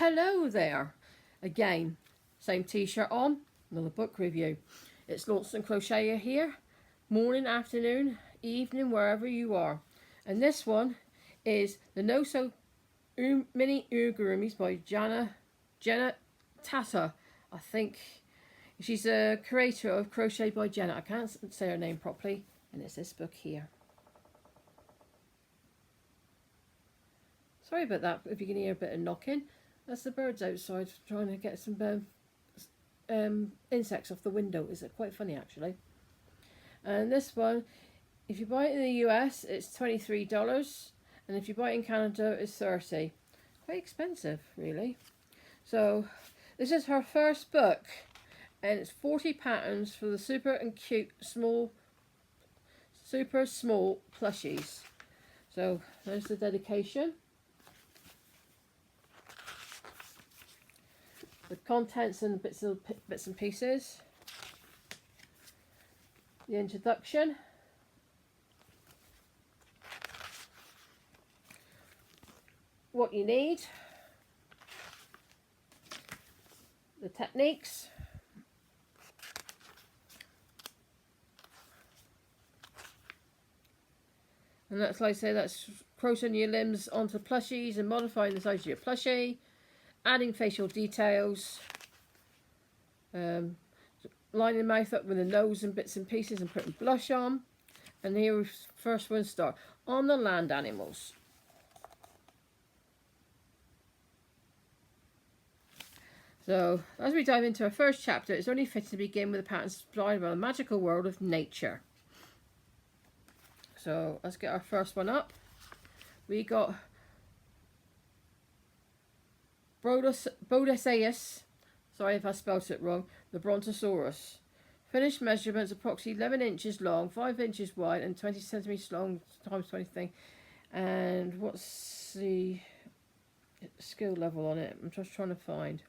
Hello there. Again, same t-shirt on, another book review. It's Launceston Crocheter here. Morning, afternoon, evening, wherever you are. And this one is the No So Mini Ugurumis by Genna Tata. I think she's a creator of Crochet by Genna. I can't say her name properly. And it's this book here. Sorry about that if you can hear a bit of knocking. That's the birds outside trying to get some insects off the window. It's quite funny actually. And this one, if you buy it in the US, it's $23. And if you buy it in Canada, it's $30. Quite expensive, really. So, this is her first book. And it's 40 patterns for the super small plushies. So, there's the dedication. The contents and bits and pieces. The introduction. What you need. The techniques. And that's, like I say, that's crocheting your limbs onto plushies and modifying the size of your plushie. Adding facial details, lining the mouth up with the nose and bits and pieces and putting blush on. And here we first one start on the land animals. So as we dive into our first chapter, it's only fit to begin with the patterns supplied by the magical world of nature. So let's get our first one up. We got Bodaceus, sorry if I spelt it wrong, the Brontosaurus. Finished measurements approximately 11 inches long, 5 inches wide, and 20 centimeters long times 20 thing. And what's the skill level on it? I'm just trying to find.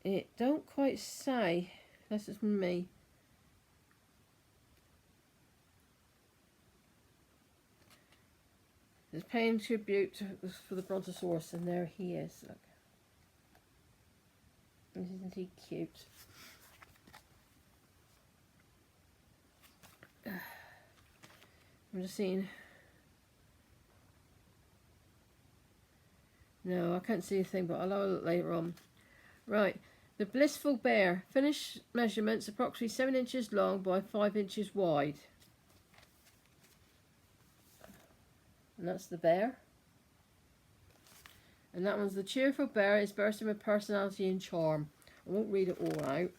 It don't quite say. This is me. It's paying tribute for the Brontosaurus, and there he is. Look, isn't he cute? I'm just seeing. No, I can't see a thing, but I'll have a look later on. Right, the Blissful Bear. Finished measurements approximately 7 inches long by 5 inches wide. And that's the bear. And that one's the Cheerful Bear. It's bursting with personality and charm. I won't read it all out.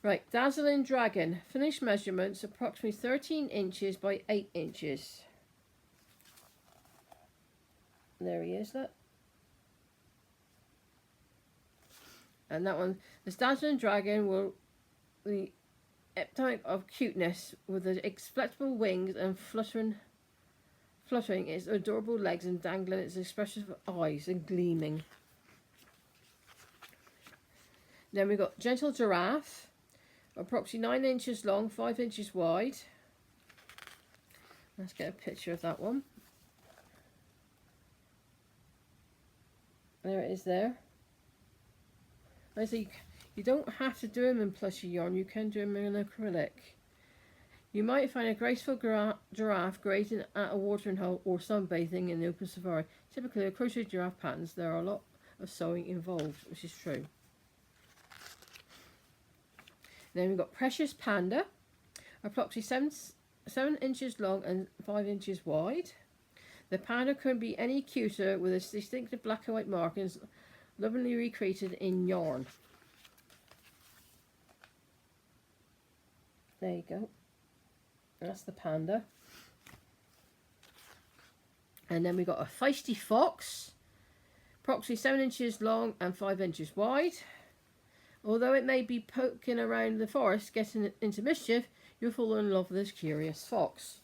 Right, Dazzling Dragon. Finished measurements approximately 13 inches by 8 inches. There he is, look. And that one, the Dazzling Dragon will the epitome of cuteness with the exflectable wings and fluttering its adorable legs and dangling its expressive eyes and gleaming. Then we've got Gentle Giraffe, approximately 9 inches long, 5 inches wide. Let's get a picture of that one. There it is there. I see. You don't have to do them in plushy yarn, you can do them in acrylic. You might find a graceful giraffe grazing at a watering hole or sunbathing in the open safari. Typically, with crochet giraffe patterns, there are a lot of sewing involved, which is true. Then we've got Precious Panda, approximately 7 inches long and 5 inches wide. The panda couldn't be any cuter with its distinctive black and white markings, lovingly recreated in yarn. There you go. That's the panda. And then we got a Feisty Fox, approximately 7 inches long and 5 inches wide. Although it may be poking around the forest, getting into mischief, you'll fall in love with this curious fox.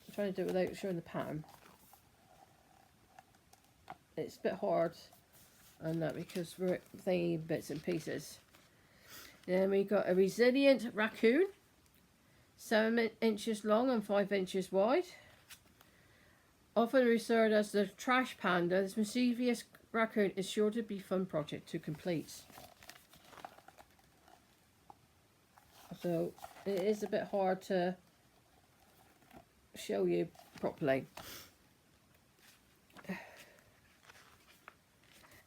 I'm trying to do it without showing the pattern. It's a bit hard on that because we're thinking bits and pieces. Then we got a Resilient Raccoon, 7 inches long and 5 inches wide. Often referred as the trash panda, this mischievous raccoon is sure to be a fun project to complete. So it is a bit hard to show you properly.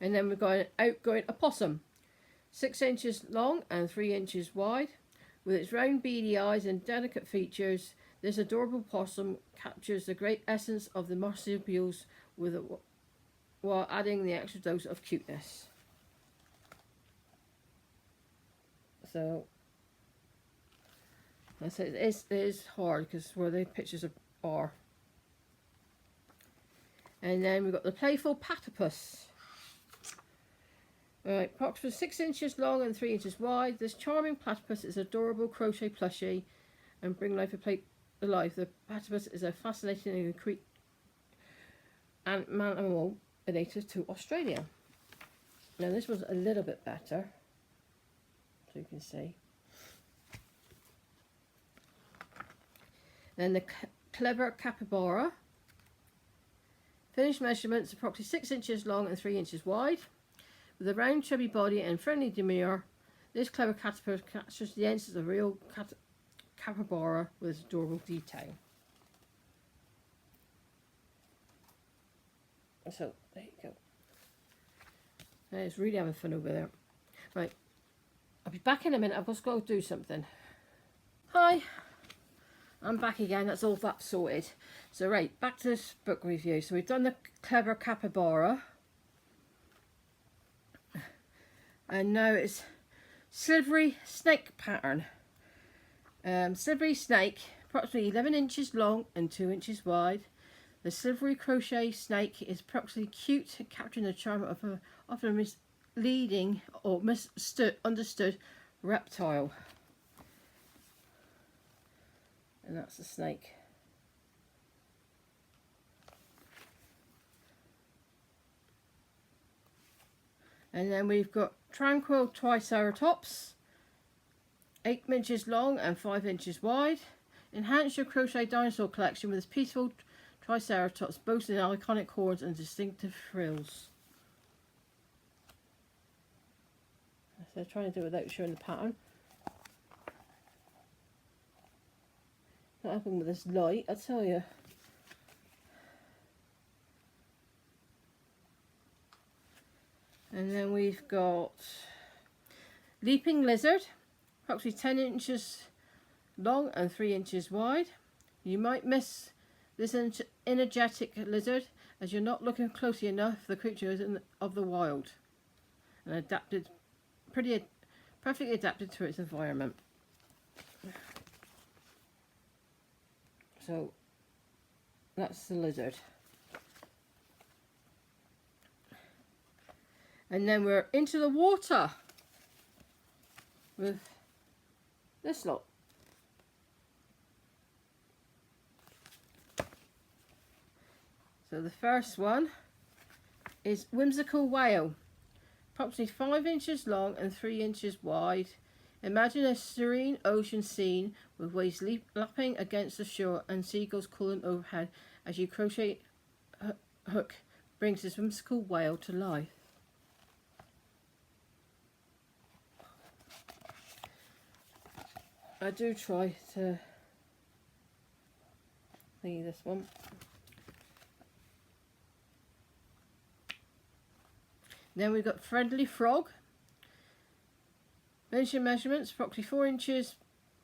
And then we've got an outgoing opossum, 6 inches long and 3 inches wide. With its round beady eyes and delicate features, this adorable possum captures the great essence of the marsupials while adding the extra dose of cuteness. So, I say it is hard because where the pictures are. And then we've got the playful platypus. Right, approximately 6 inches long and 3 inches wide. This charming platypus is adorable crochet plushie and bring life alive. The platypus is a fascinating animal native to Australia. Now this was a little bit better, so you can see. Then the clever capybara. Finished measurements approximately 6 inches long and 3 inches wide. With a round chubby body and friendly demeanour, this clever caterpillar captures the essence of real capybara with adorable detail. So, there you go. It's really having fun over there. Right, I'll be back in a minute. I've just got to do something. Hi, I'm back again. That's all that sorted. So, right, back to this book review. So, we've done the clever capybara. And now it's slivery snake pattern. Slivery snake, approximately 11 inches long and 2 inches wide. The slivery crochet snake is approximately cute, capturing the charm of a often misleading or understood reptile. And that's the snake. And then we've got tranquil triceratops, 8 inches long and 5 inches wide. Enhance your crochet dinosaur collection with this peaceful triceratops boasting iconic horns and distinctive frills. So trying to do it without showing the pattern. What happened with this light, I tell you. And then we've got leaping lizard, approximately 10 inches long and 3 inches wide. You might miss this energetic lizard as you're not looking closely enough. The creature is of the wild and perfectly adapted to its environment. So that's the lizard. And then we're into the water with this lot. So the first one is whimsical whale, approximately 5 inches long and 3 inches wide. Imagine a serene ocean scene with waves lapping against the shore and seagulls calling overhead as your crochet hook brings this whimsical whale to life. I do try to thingy this one. Then we've got friendly frog. Finishing measurements approximately 4 inches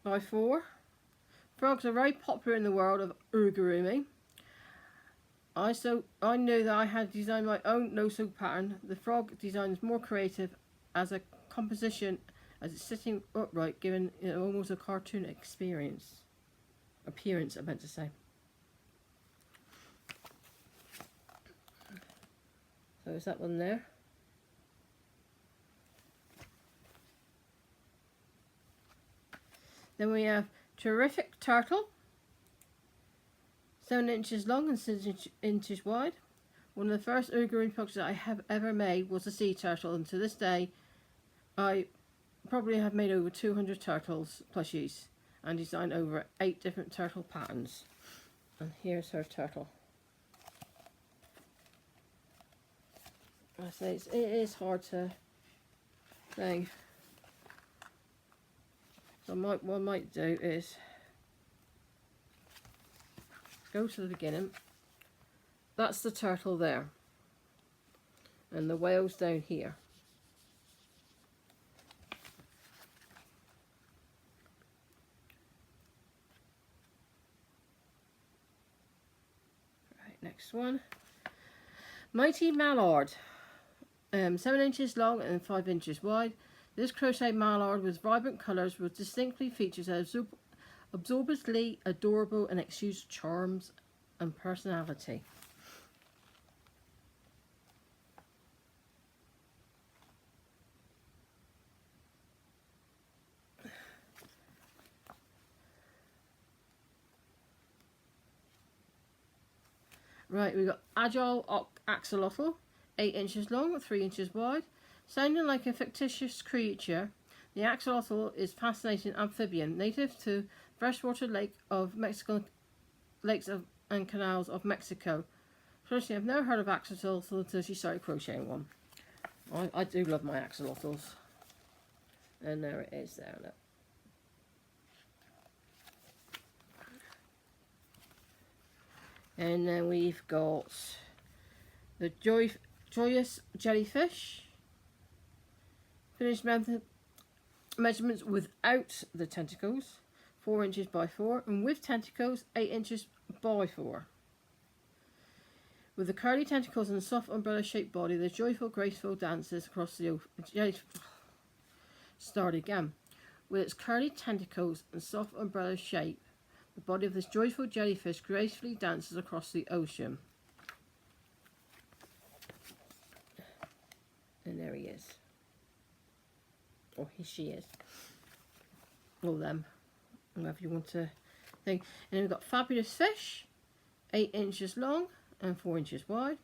by 4. Frogs are very popular in the world of urugurumi. I knew that I had designed my own no-sew pattern. The frog design is more creative as a composition as it's sitting upright, giving it almost a cartoon appearance, I meant to say. So is that one there? Then we have terrific turtle, 7 inches long and 6 inches wide. One of the first urugurumi projects I have ever made was a sea turtle, and to this day I probably have made over 200 turtles plushies, and designed over 8 different turtle patterns. And here's her turtle. I say it is hard to thing. So what I might do is go to the beginning. That's the turtle there, and the whale's down here. Right, next one. Mighty Mallard, 7 inches long and 5 inches wide. This crochet mallard with vibrant colours with distinctly features absorbingly adorable and exudes charms and personality. Right, we've got Agile Axolotl, 8 inches long, 3 inches wide. Sounding like a fictitious creature, the axolotl is a fascinating amphibian native to freshwater lakes and canals of Mexico. Personally, I've never heard of axolotl until she started crocheting one. I do love my axolotls. And there it is there, look. And then we've got the Joyous Jellyfish. Finished measurements without the tentacles, 4 inches by 4, and with tentacles, 8 inches by 4. With the curly tentacles and soft umbrella-shaped body, the joyful, graceful dances across the ocean. Start again. With its curly tentacles and soft umbrella shape, the body of this joyful jellyfish gracefully dances across the ocean. And there he is. Or she is. Or them. Whoever you want to think. And then we've got Fabulous Fish, 8 inches long and 4 inches wide.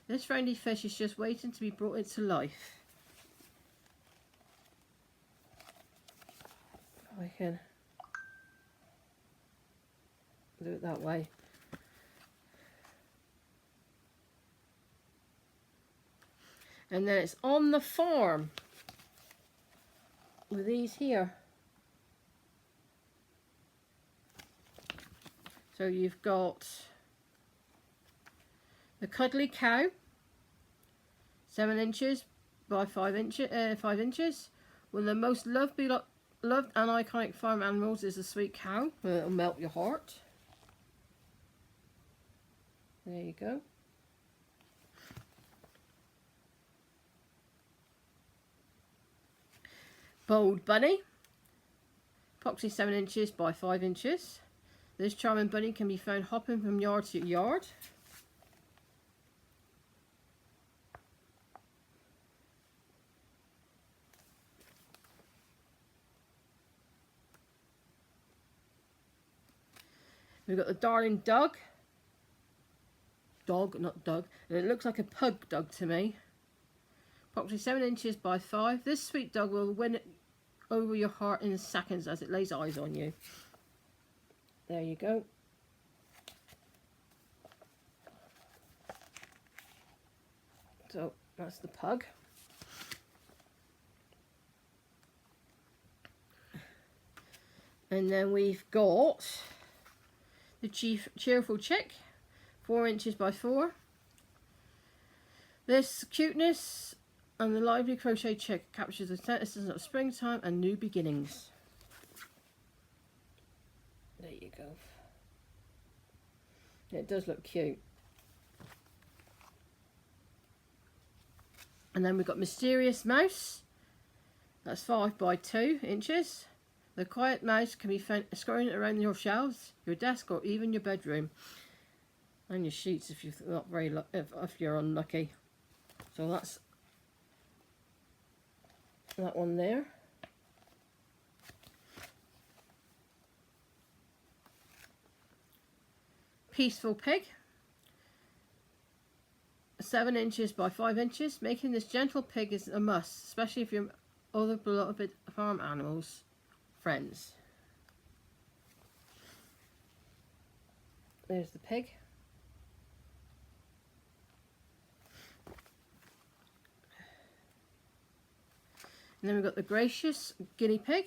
This friendly fish is just waiting to be brought into life. I can do it that way. And then it's on the farm with these here. So you've got the Cuddly Cow, 7 inches by 5 inches. One of the most loved and iconic farm animals is the sweet cow. It'll melt your heart. There you go. Bold Bunny, approximately 7 inches by 5 inches. This charming bunny can be found hopping from yard to yard. We've got the Darling Dog. Dog, not Doug. And it looks like a pug dog to me. Approximately 7 inches by 5. This sweet dog will win over your heart in seconds as it lays eyes on you. There you go. So that's the pug. And then we've got the Cheerful Chick, 4 inches by 4. This cuteness and the lively crochet chick captures the essence of springtime and new beginnings. There you go. It does look cute. And then we've got Mysterious Mouse. That's 5 by 2 inches. The quiet mouse can be found scurrying around your shelves, your desk, or even your bedroom, and your sheets if you're not if you're unlucky. So that's that one there. Peaceful Pig, 7 inches by 5 inches. Making this gentle pig is a must, especially if you're other beloved farm animals friends. There's the pig. And then we've got the gracious guinea pig,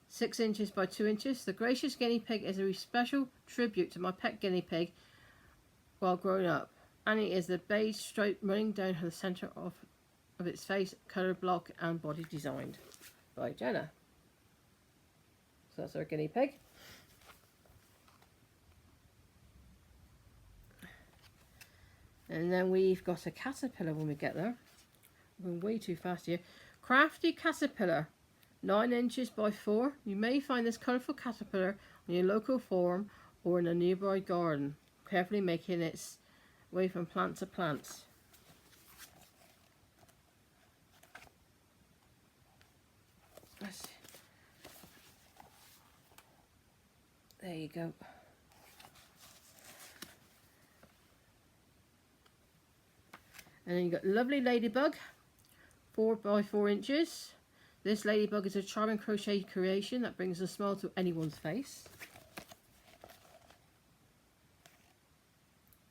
6 inches by 2 inches. The gracious guinea pig is a special tribute to my pet guinea pig while growing up. Annie is the beige stripe running down the centre of its face, colour block and body designed by Genna. So that's our guinea pig. And then we've got a caterpillar when we get there. We're going way too fast here. Crafty caterpillar, 9 inches by 4. You may find this colourful caterpillar on your local farm or in a nearby garden, carefully making its way from plant to plant. There you go. And then you've got lovely ladybug, 4 by 4 inches. This ladybug is a charming crochet creation that brings a smile to anyone's face.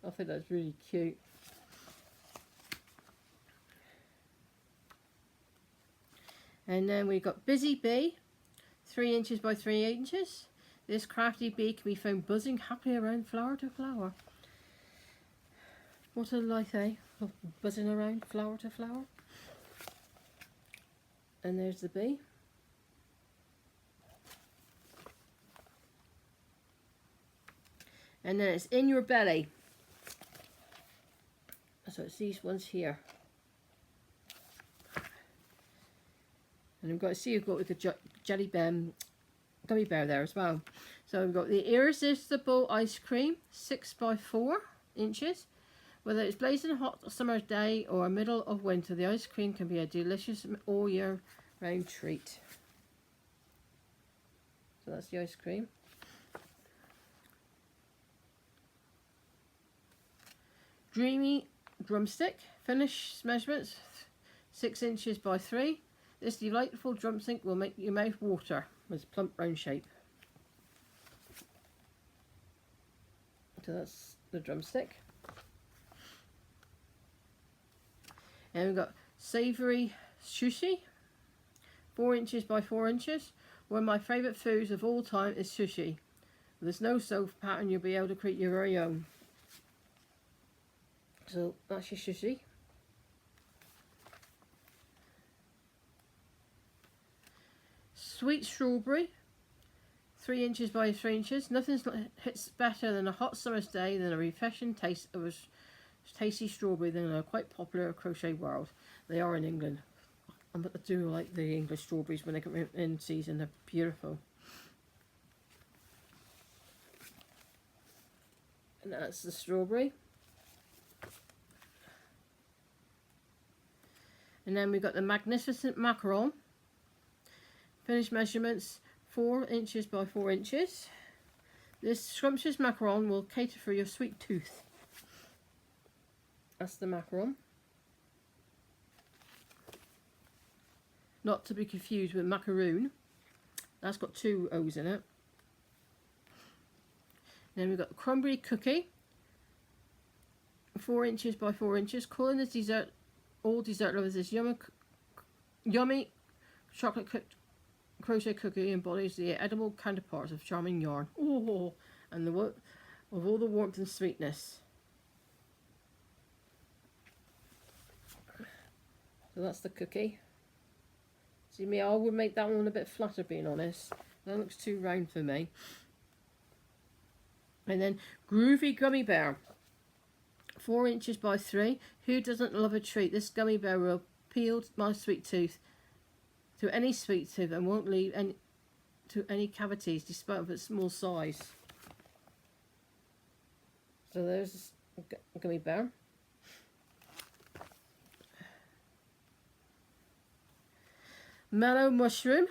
I think that's really cute. And then we've got Busy Bee, 3 inches by 3 inches. This crafty bee can be found buzzing happily around flower to flower. What a life, eh? Buzzing around flower to flower. And there's the bee. And then it's in your belly. So it's these ones here. And we've got to see you've got with the jelly gummy bear there as well. So we've got the irresistible ice cream, 6 by 4 inches. Whether it's blazing hot summer's day or middle of winter, the ice cream can be a delicious all year round treat. So that's the ice cream. Dreamy drumstick, finished measurements 6 inches by 3. This delightful drumstick will make your mouth water with plump round shape. So that's the drumstick. And we've got savoury sushi, 4 inches by 4 inches. One of my favourite foods of all time is sushi. There's no soap pattern, you'll be able to create your very own. So that's your sushi. Sweet strawberry, 3 inches by 3 inches. Nothing hits better than a hot summer's day than a refreshing taste of a tasty strawberry than a quite popular crochet world. They are in England. I do like the English strawberries when they come in season. They're beautiful. And that's the strawberry. And then we've got the magnificent macaron. Finished measurements 4 inches by 4 inches. This scrumptious macaron will cater for your sweet tooth. That's the macaron. Not to be confused with macaroon. That's got 2 O's in it. Then we've got the cranberry cookie. 4 inches by 4 inches. Calling this dessert, all dessert lovers, this yummy chocolate crochet cookie embodies the edible counterparts of charming yarn. Oh, and of all the warmth and sweetness. So that's the cookie. See me, I would make that one a bit flatter, being honest. That looks too round for me. And then groovy gummy bear, 4 inches by 3. Who doesn't love a treat? This gummy bear will appeal my sweet tooth to any sweet tooth and won't leave any cavities despite of its small size. So there's a gummy bear. Mellow mushroom,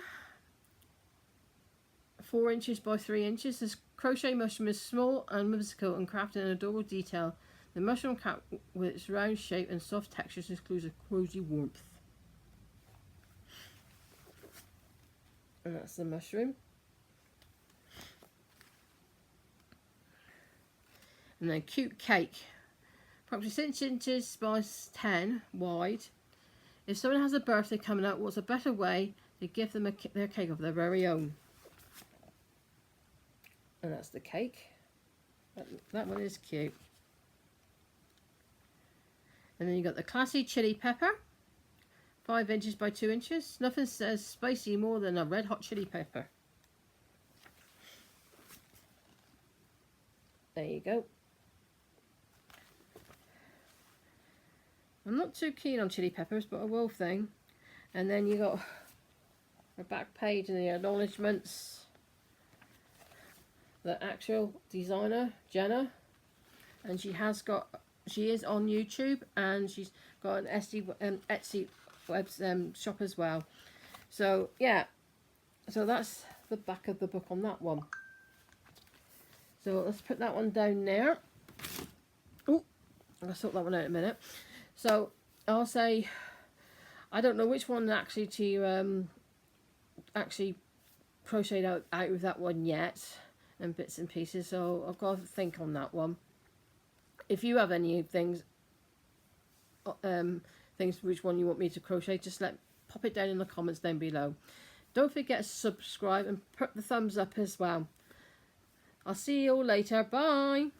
4 inches by 3 inches. This crochet mushroom is small and whimsical and crafted in adorable detail. The mushroom cap with its round shape and soft textures includes a cozy warmth. And that's the mushroom. And then cute cake, approximately 6 inches by 10 wide. If someone has a birthday coming up, what's a better way to give them their cake of their very own? And that's the cake. That one is cute. And then you got the classy chili pepper, 5 inches by 2 inches. Nothing says spicy more than a red hot chili pepper. There you go. I'm not too keen on chili peppers, but I will thing. And then you got a back page and the acknowledgements. The actual designer, Genna, and she is on YouTube, and she's got an Etsy web shop as well. So yeah, so that's the back of the book on that one. So let's put that one down there. Oh, I'll sort that one out in a minute. So I'll say, I don't know which one actually to actually crochet out with that one yet, and bits and pieces. So I've got to think on that one. If you have any things which one you want me to crochet, just pop it down in the comments down below. Don't forget to subscribe and put the thumbs up as well. I'll see you all later. Bye.